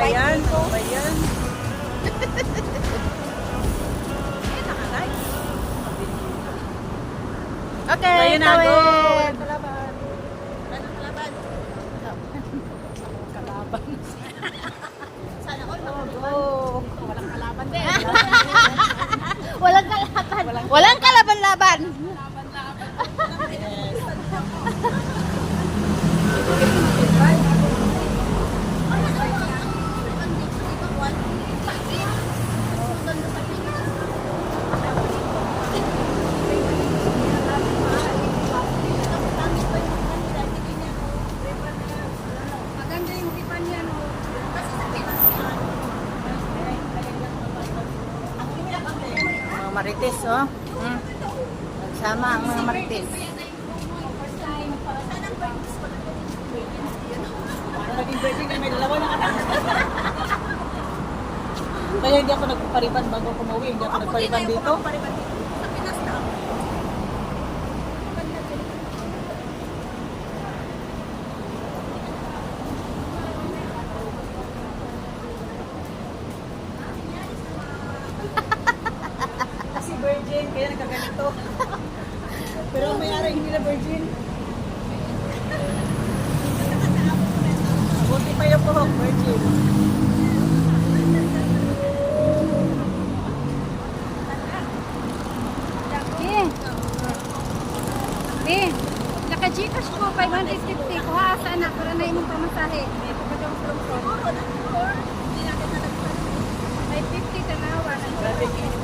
yan? Ano ba yan? Okay, Ayun na, go! tawid. Kalaban. Kalaban. Sana all Go! Walang kalaban din. Walang kalaban. Walang kalaban-laban. maganda yung tipan niya, no? Kasi sa Pinas yan. Mga marites, oh. Nagsama ang mga marites. Naging birthday na may dalawa na anak. Kaya hindi ako nagpapariban bago ako umuwi. Hindi ako nagpariban dito. Sa Pinas na. Kasi virgin, kaya nagkaganito. Pero ang may-ari hindi na virgin. Buti pa yung buhok, virgin. Eh. Eh. Naka-Gcash ko 550 ko ha sana para na imong pamasahe. Ito pa daw sa lungsod. 550 tanawa. Grabe,